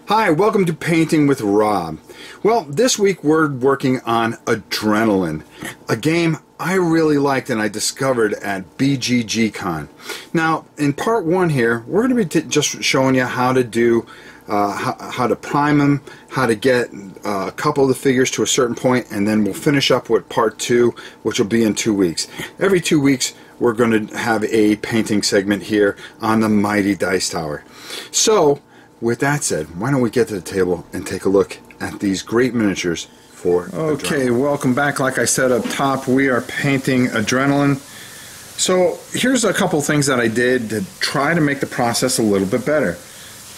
Hi, welcome to Painting with Rob. Well, this week we're working on Adrenaline, a game I really liked and I discovered at BGG-Con. Now, in part one here, we're going to be just showing you how to do, how to prime them, how to get a couple of the figures to a certain point, and then we'll finish up with part two, which will be in 2 weeks. Every 2 weeks, we're going to have a painting segment here on the Mighty Dice Tower. So, with that said, why don't we get to the table and take a look at these great miniatures for Okay, Adrenaline. Welcome back. Like I said up top, we are painting Adrenaline. So here's a couple things that I did to try to make the process a little bit better.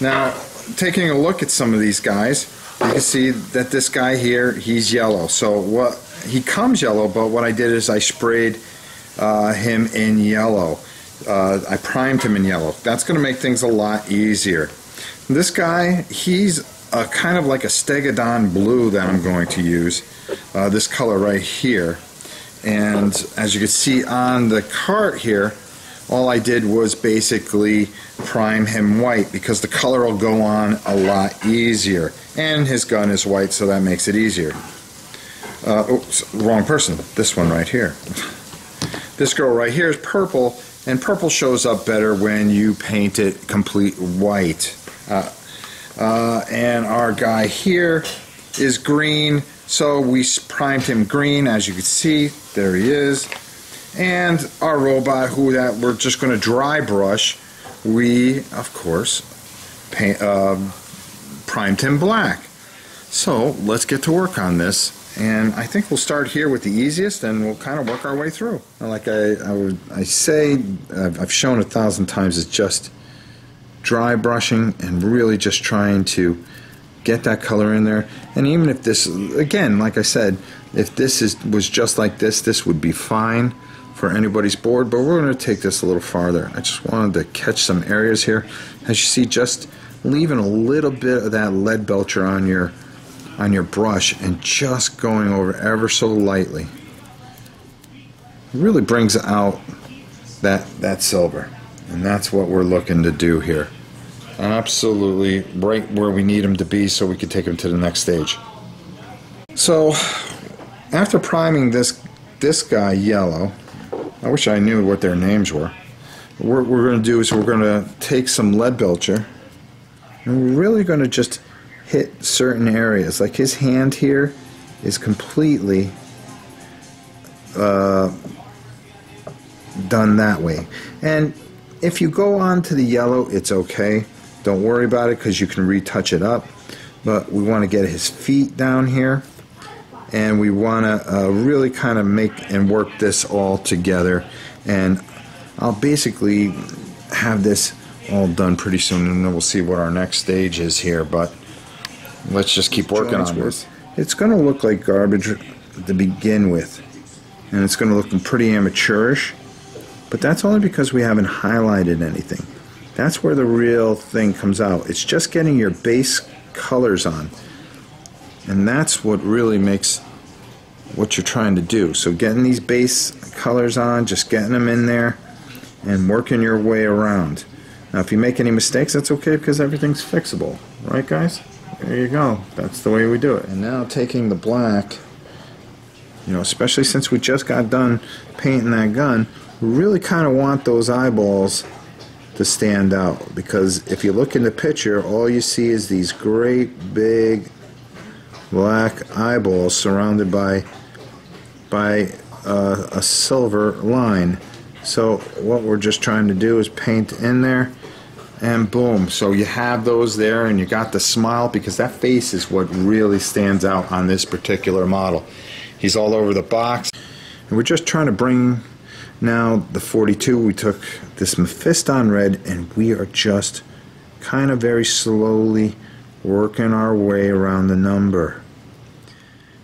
Now, taking a look at some of these guys, you can see that this guy here, he's yellow. So he comes yellow, but what I did is I sprayed him in yellow. I primed him in yellow. That's going to make things a lot easier. This guy, he's kind of like a Stegodon blue that I'm going to use, this color right here. And as you can see on the cart here, all I did was basically prime him white because the color will go on a lot easier. And his gun is white, so that makes it easier. Oops, wrong person. This one right here. This girl right here is purple, and purple shows up better when you paint it complete white. And our guy here is green, so we primed him green, as you can see. There he is. And our robot, we're just going to dry brush, we of course primed him black. So let's get to work on this, and I think we'll start here with the easiest and we'll kind of work our way through. Like I say, I've shown 1,000 times, it's just dry brushing and really just trying to get that color in there. And even if this, again, like I said, if this was just like this would be fine for anybody's board, but we're going to take this a little farther. I just wanted to catch some areas here. As you see, just leaving a little bit of that lead belcher on your brush and just going over ever so lightly. It really brings out that silver. And that's what we're looking to do here. Absolutely right where we need them to be so we can take them to the next stage. So after priming this guy yellow, I wish I knew what their names were. What we're going to do is we're going to take some lead belcher and we're really going to just hit certain areas. Like his hand here is completely done that way. And if you go on to the yellow, it's okay. Don't worry about it because you can retouch it up. But we want to get his feet down here. And we want to really kind of make and work this all together. And I'll basically have this all done pretty soon. And then we'll see what our next stage is here. But let's just keep working on this. It's going to look like garbage to begin with. And it's going to look pretty amateurish. But that's only because we haven't highlighted anything. That's where the real thing comes out. It's just getting your base colors on. And that's what really makes what you're trying to do. So getting these base colors on, just getting them in there, and working your way around. Now if you make any mistakes, that's okay because everything's fixable. Right, guys? There you go. That's the way we do it. And now taking the black, you know, especially since we just got done painting that gun, we really kind of want those eyeballs to stand out, because if you look in the picture, all you see is these great big black eyeballs surrounded by a silver line. So what we're just trying to do is paint in there, and boom, so you have those there, and you got the smile, because that face is what really stands out on this particular model. He's all over the box, and we're just trying to bring now the 42. We took this Mephiston red, and we are just kind of very slowly working our way around the number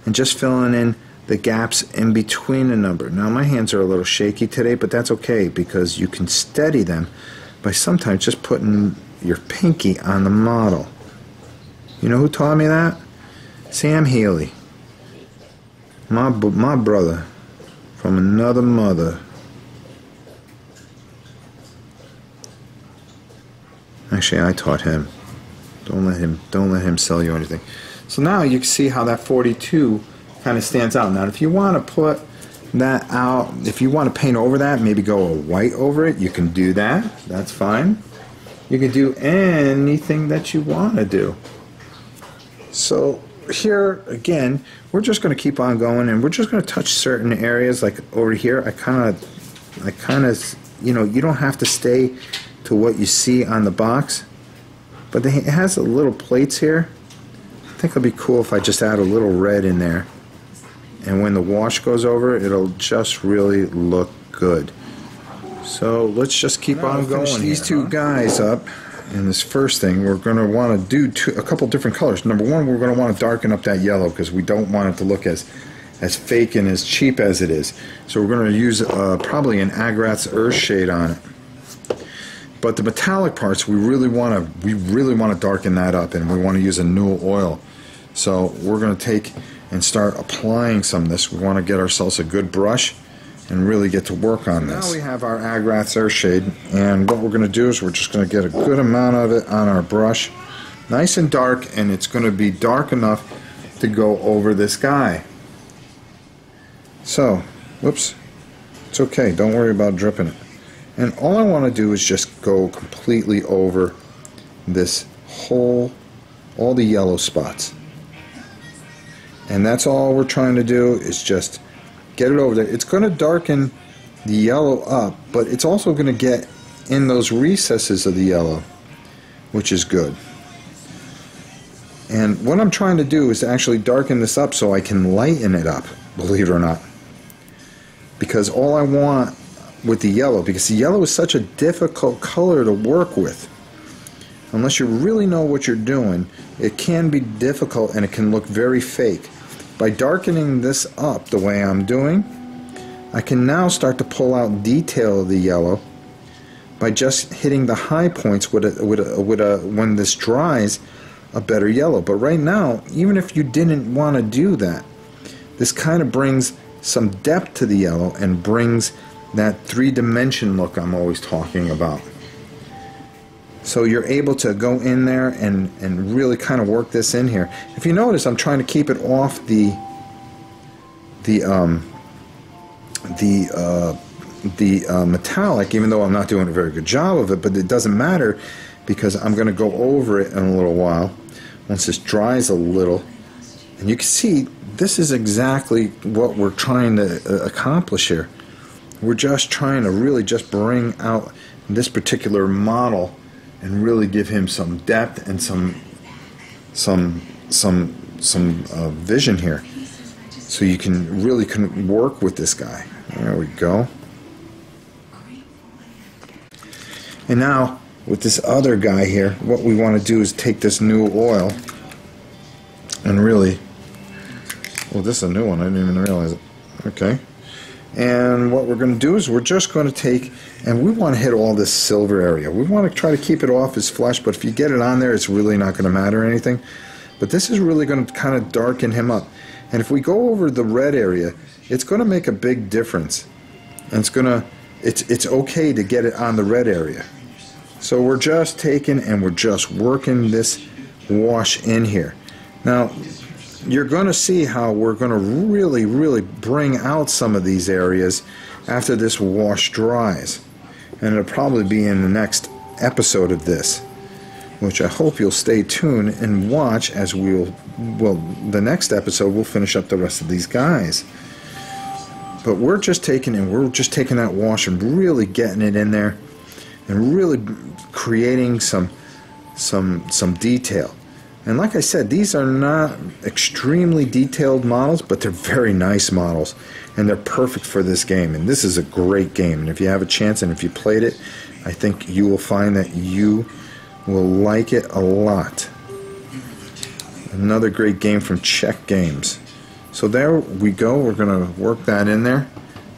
and just filling in the gaps in between the number. Now my hands are a little shaky today, but that's okay because you can steady them by sometimes just putting your pinky on the model. You know who taught me that? Sam Healy. My brother from another mother. Actually, I taught him. Don't let him sell you anything. So now you can see how that 42 kind of stands out. Now, if you want to put that out, if you want to paint over that, maybe go a white over it, you can do that. That's fine. You can do anything that you want to do. So here again, we're just going to keep on going, and we're just going to touch certain areas. Like over here, I kind of, you know, you don't have to stay to what you see on the box, but it has a little plates here. I think it'll be cool if I just add a little red in there, and when the wash goes over, it'll just really look good. So let's just keep on going. Finish these two guys up. And this first thing, we're going to want to do a couple different colors. Number one, we're going to want to darken up that yellow because we don't want it to look as fake and as cheap as it is. So we're going to use probably an Agrax Earthshade on it. But the metallic parts, we really want to darken that up, and we want to use a Newell oil. So we're going to take and start applying some of this. We want to get ourselves a good brush and really get to work on this. Now we have our Agrax Earthshade, and what we're going to do is we're just going to get a good amount of it on our brush, nice and dark, and it's going to be dark enough to go over this guy. So, whoops, it's okay, don't worry about dripping it. And all I want to do is just go completely over this whole, all the yellow spots. And that's all we're trying to do is just get it over there. It's going to darken the yellow up, but it's also going to get in those recesses of the yellow, which is good. And what I'm trying to do is actually darken this up so I can lighten it up, believe it or not. Because all I want with the yellow, because the yellow is such a difficult color to work with, unless you really know what you're doing, it can be difficult and it can look very fake. By darkening this up the way I'm doing, I can now start to pull out detail of the yellow by just hitting the high points with when this dries, a better yellow. But right now, even if you didn't want to do that, this kind of brings some depth to the yellow and brings that three-dimension look I'm always talking about. So you're able to go in there and really kind of work this in here. If you notice, I'm trying to keep it off the metallic, even though I'm not doing a very good job of it, but it doesn't matter because I'm going to go over it in a little while once this dries a little. And you can see this is exactly what we're trying to accomplish here. We're just trying to really just bring out this particular model and really give him some depth and some vision here, so you can really work with this guy. There we go. And now with this other guy here, what we want to do is take this Newell oil and really, well, this is a new one, I didn't even realize it. Okay. And what we're going to do is we're just going to take, and we want to hit all this silver area. We want to try to keep it off as flesh, but if you get it on there, it's really not going to matter anything. But this is really going to kind of darken him up. And if we go over the red area, it's going to make a big difference. And it's okay to get it on the red area. So we're just taking and we're just working this wash in here. Now, you're going to see how we're going to really bring out some of these areas after this wash dries. And it'll probably be in the next episode of this, which I hope you'll stay tuned and watch as the next episode we'll finish up the rest of these guys. But we're just taking that wash and really getting it in there and really creating some detail. And like I said, these are not extremely detailed models, but they're very nice models, and they're perfect for this game. And this is a great game, and if you have a chance and if you played it, I think you will find that you will like it a lot. Another great game from Czech Games. So there we go. We're going to work that in there,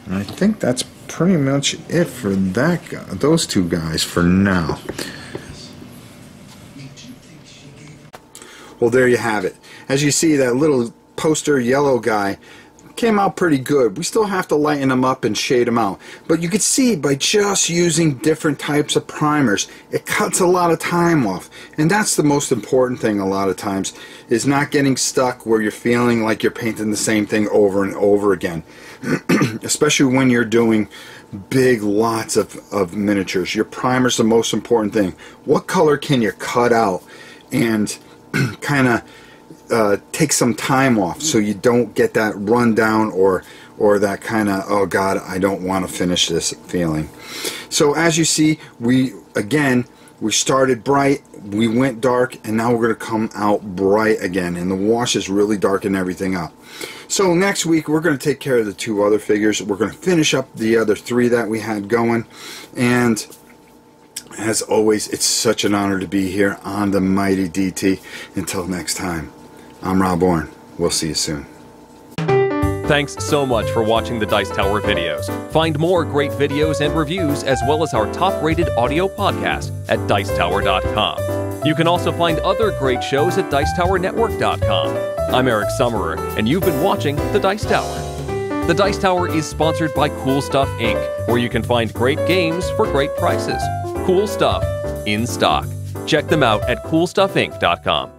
and I think that's pretty much it for that guy, those two guys for now. Well, there you have it. As you see, that little poster yellow guy came out pretty good. We still have to lighten them up and shade them out. But you can see by just using different types of primers, it cuts a lot of time off. And that's the most important thing a lot of times, is not getting stuck where you're feeling like you're painting the same thing over and over again. Especially when you're doing big lots of miniatures. Your primer's the most important thing. What color can you cut out and kind of take some time off so you don't get that rundown or that kind of, oh God, I don't want to finish this feeling. So as you see, we started bright, we went dark, and now we're going to come out bright again, and the washes really darken everything up. So next week we're going to take care of the 2 other figures. We're going to finish up the other 3 that we had going, and as always, it's such an honor to be here on the Mighty DT. Until next time, I'm Rob Orne. We'll see you soon. Thanks so much for watching the Dice Tower videos. Find more great videos and reviews, as well as our top-rated audio podcast at Dicetower.com. You can also find other great shows at Dicetowernetwork.com. I'm Eric Summerer, and you've been watching The Dice Tower. The Dice Tower is sponsored by Cool Stuff Inc., where you can find great games for great prices. Cool stuff in stock. Check them out at CoolStuffInc.com.